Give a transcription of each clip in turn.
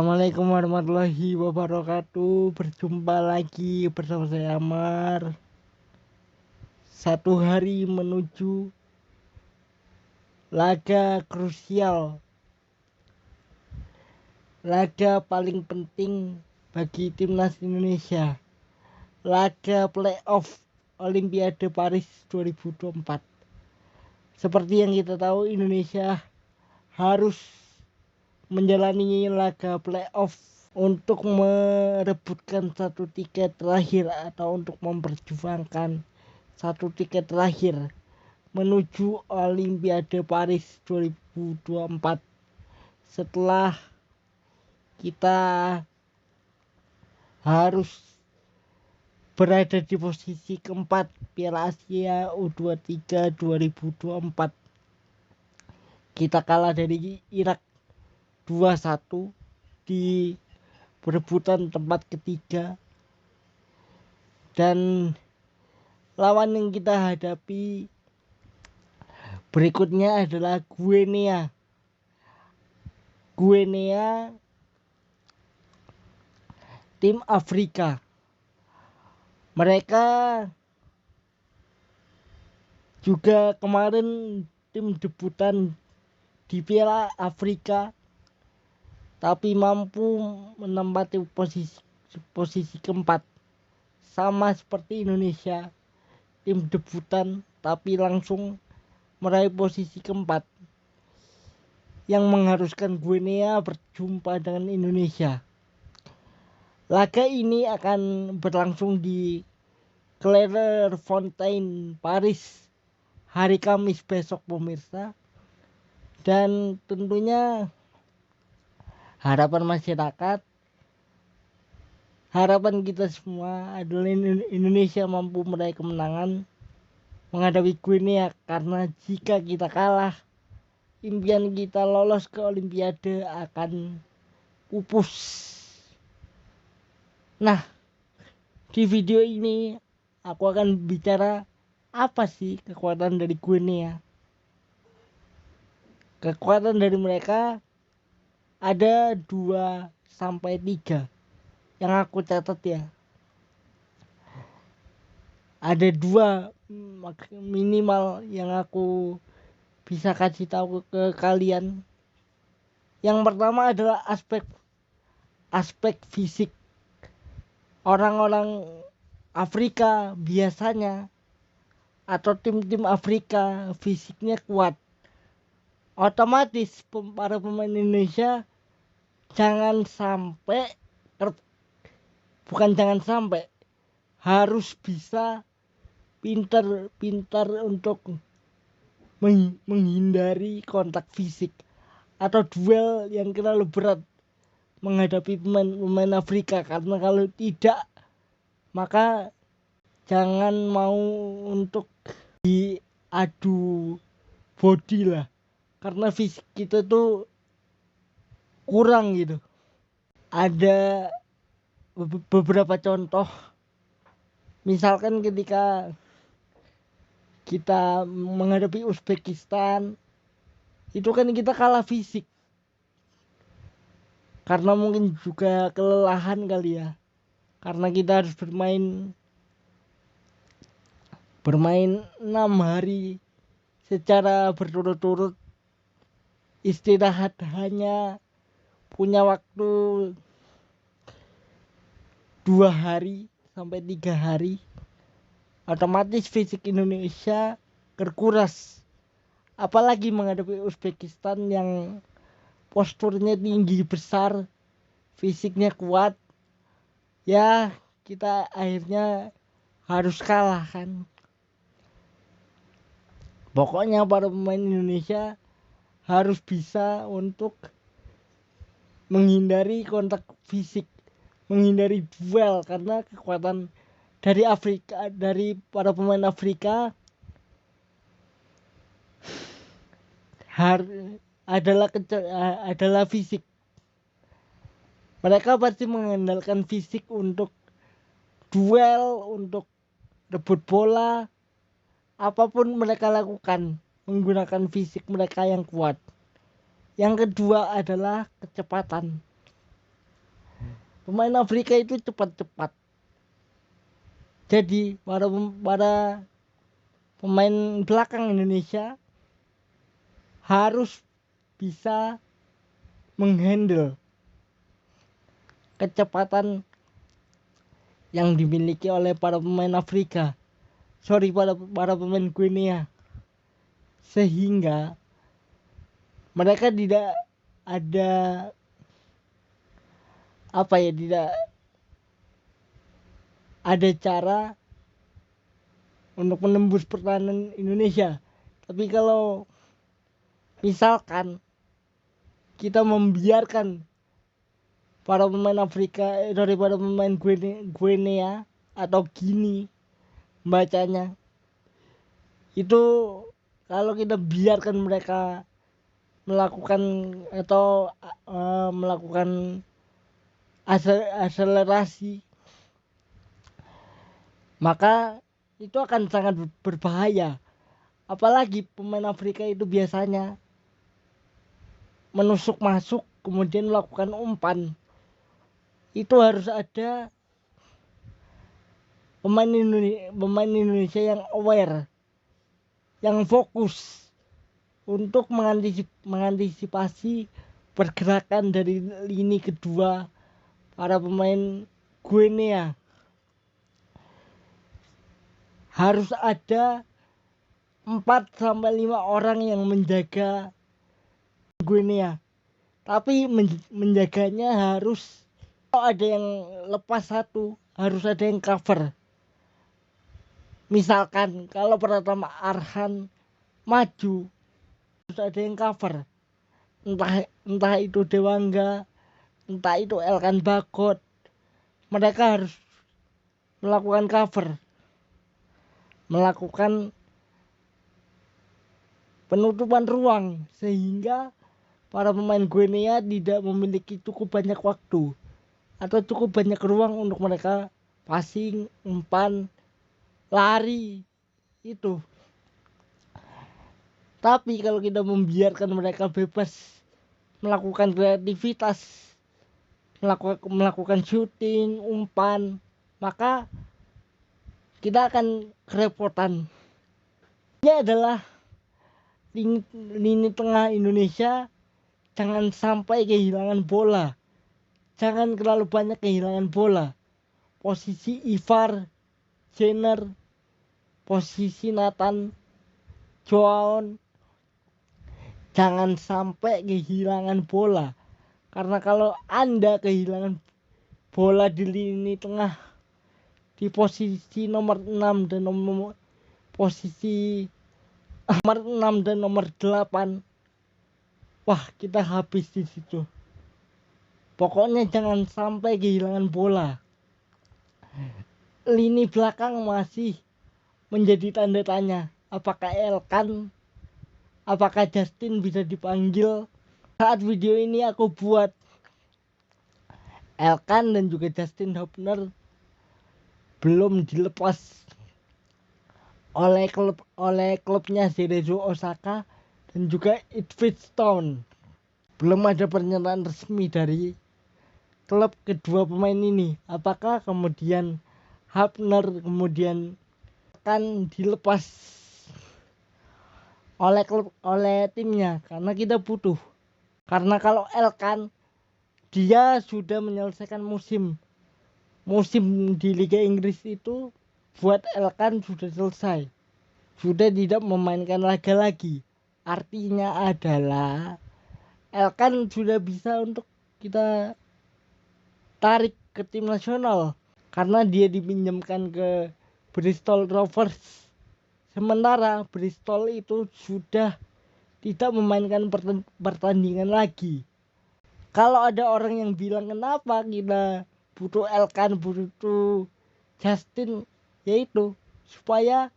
Assalamualaikum warahmatullahi wabarakatuh. Berjumpa lagi bersama saya Amar. Satu hari menuju laga krusial, laga paling penting bagi timnas Indonesia, laga playoff Olimpiade Paris 2024. Seperti yang kita tahu, Indonesia harus menjalani laga playoff untuk merebutkan satu tiket terakhir atau untuk memperjuangkan satu tiket terakhir menuju Olimpiade Paris 2024. Setelah kita harus berada di posisi keempat Piala Asia U23 2024. Kita kalah dari Irak 2-1 di perebutan tempat ketiga, dan lawan yang kita hadapi berikutnya adalah Guinea, tim Afrika. Mereka juga kemarin tim debutan di Piala Afrika, tapi mampu menempati posisi keempat, sama seperti Indonesia, tim debutan tapi langsung meraih posisi keempat, yang mengharuskan Guinea berjumpa dengan Indonesia. Laga ini akan berlangsung di Clairefontaine, Paris, hari Kamis besok pemirsa. Dan tentunya harapan masyarakat, harapan kita semua adalah Indonesia mampu meraih kemenangan menghadapi Guinea, karena jika kita kalah, impian kita lolos ke Olimpiade akan pupus. Nah, di video ini aku akan bicara apa sih kekuatan dari Guinea. Kekuatan dari mereka ada 2-3 yang aku catat ya. Ada 2 minimal yang aku bisa kasih tahu ke kalian. Yang pertama adalah aspek fisik. Orang-orang Afrika biasanya, atau tim-tim Afrika fisiknya kuat. Otomatis para pemain Indonesia harus bisa pintar untuk menghindari kontak fisik atau duel yang terlalu berat menghadapi pemain Afrika. Karena kalau tidak, maka jangan mau untuk diadu body lah, karena fisik kita tuh kurang gitu. Ada beberapa contoh, misalkan ketika kita menghadapi Uzbekistan, itu kan kita kalah fisik karena mungkin juga kelelahan kali ya, karena kita harus bermain 6 hari secara berturut-turut, istirahat hanya punya waktu 2 hari sampai 3 hari. Otomatis fisik Indonesia terkuras, apalagi menghadapi Uzbekistan yang posturnya tinggi besar, fisiknya kuat. Ya, kita akhirnya harus kalah kan. Pokoknya para pemain Indonesia harus bisa untuk menghindari kontak fisik, menghindari duel, karena kekuatan dari Afrika, dari para pemain Afrika adalah fisik. Mereka pasti mengandalkan fisik untuk duel, untuk rebut bola, apapun mereka lakukan menggunakan fisik mereka yang kuat. Yang kedua adalah kecepatan. Pemain Afrika itu cepat-cepat. Jadi para pemain belakang Indonesia harus bisa menghandle kecepatan yang dimiliki oleh para pemain Afrika. Para pemain Guinea. Sehingga mereka tidak ada tidak ada cara untuk menembus pertahanan Indonesia. Tapi kalau misalkan kita membiarkan para pemain daripada pemain Guinea atau Gini bacanya, itu kalau kita biarkan mereka melakukan melakukan akselerasi, maka itu akan sangat berbahaya. Apalagi pemain Afrika itu biasanya menusuk masuk kemudian melakukan umpan. Itu harus ada pemain Indonesia yang aware, yang fokus untuk mengantisipasi pergerakan dari lini kedua para pemain Guinea. Harus ada 4-5 orang yang menjaga Guinea. Tapi menjaganya harus, kalau ada yang lepas satu, harus ada yang cover. Misalkan kalau pertama Arhan maju, harus ada yang cover. Entah itu Dewangga, entah itu Elkan Bagot. Mereka harus melakukan cover, melakukan penutupan ruang sehingga para pemain Guinea tidak memiliki cukup banyak waktu atau cukup banyak ruang untuk mereka passing, umpan, lari itu. Tapi kalau kita membiarkan mereka bebas melakukan kreativitas, melakukan shooting, umpan, maka kita akan kerepotan. Ini adalah lini tengah Indonesia jangan sampai kehilangan bola. Jangan terlalu banyak kehilangan bola. Posisi Ivar, Jenner, posisi Nathan, Joaon, jangan sampai kehilangan bola. Karena kalau Anda kehilangan bola di lini tengah, di posisi nomor 6 dan posisi nomor 6 dan nomor 8, wah, kita habis di situ. Pokoknya jangan sampai kehilangan bola. Lini belakang masih menjadi tanda tanya. Apakah Elkan, apakah Justin bisa dipanggil? Saat video ini aku buat, Elkan dan juga Justin Hubner belum dilepas oleh klubnya Cerezo Osaka dan juga Ipswich Town. Belum ada pernyataan resmi dari klub kedua pemain ini. Apakah kemudian Hubner kemudian akan dilepas oleh timnya, karena kita butuh. Karena kalau Elkan, dia sudah menyelesaikan musim di Liga Inggris itu, buat Elkan sudah selesai, sudah tidak memainkan laga lagi. Artinya adalah Elkan sudah bisa untuk kita tarik ke tim nasional karena dia dipinjamkan ke Bristol Rovers. Sementara Bristol itu sudah tidak memainkan pertandingan lagi. Kalau ada orang yang bilang kenapa kita butuh Elkan, butuh Justin, yaitu supaya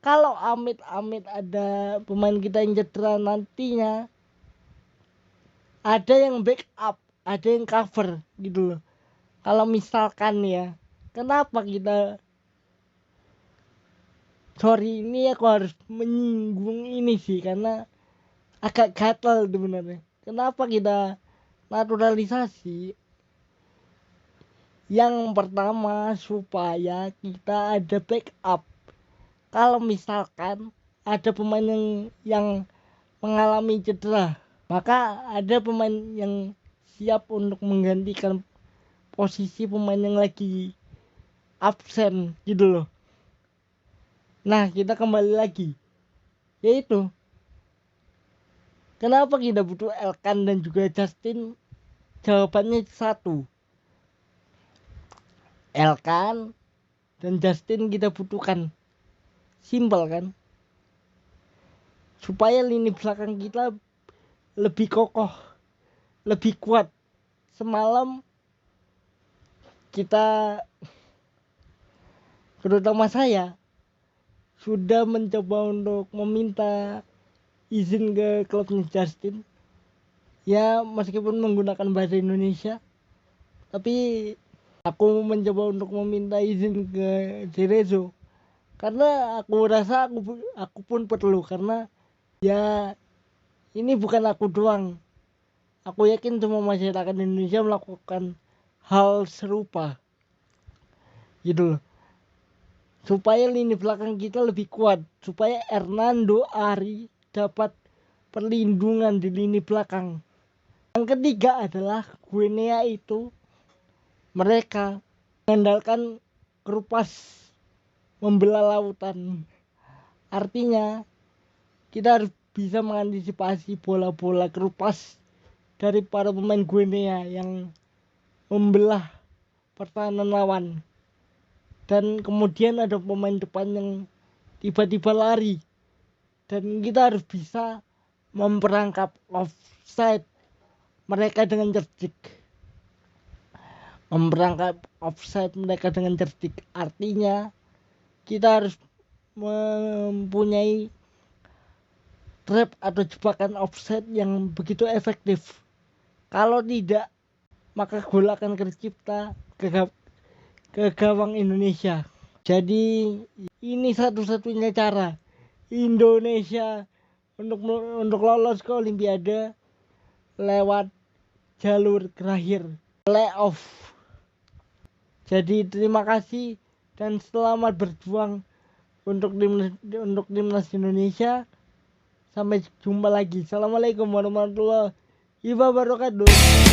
kalau amit-amit ada pemain kita yang cedera nantinya, ada yang backup, ada yang cover gitu loh. Kalau misalkan ya, kenapa kita, sorry ini aku harus menyinggung ini sih karena agak gatal sebenarnya. Kenapa kita naturalisasi Yang pertama, supaya kita ada backup. Kalau misalkan ada pemain yang mengalami cedera, maka ada pemain yang siap untuk menggantikan posisi pemain yang lagi absen gitu loh. Nah, kita kembali lagi, yaitu kenapa kita butuh Elkan dan juga Justin? Jawabannya satu, Elkan dan Justin kita butuhkan. Simpel kan? Supaya lini belakang kita lebih kokoh, lebih kuat. Semalam kita, terutama saya, sudah mencoba untuk meminta izin ke klubnya Justin. Ya, meskipun menggunakan bahasa Indonesia, tapi aku mencoba untuk meminta izin ke Cerezo karena aku rasa aku pun perlu, karena ya ini bukan aku doang, aku yakin semua masyarakat Indonesia melakukan hal serupa gitu loh, supaya lini belakang kita lebih kuat, supaya Hernando Ari dapat perlindungan di lini belakang. Yang ketiga adalah Guinea itu mereka mengandalkan kerupas membelah lautan. Artinya kita harus bisa mengantisipasi bola-bola kerupas dari para pemain Guinea yang membelah pertahanan lawan. Dan kemudian ada pemain depan yang tiba-tiba lari. Dan kita harus bisa memperangkap offside mereka dengan cerdik. Memperangkap offside mereka dengan cerdik. Artinya kita harus mempunyai trap atau jebakan offside yang begitu efektif. Kalau tidak, maka gol akan tercipta ke gawang Indonesia. Jadi ini satu-satunya cara Indonesia untuk lolos ke Olimpiade lewat jalur terakhir, playoff. Jadi terima kasih dan selamat berjuang untuk timnas Indonesia. Sampai jumpa lagi. Assalamualaikum warahmatullahi wabarakatuh.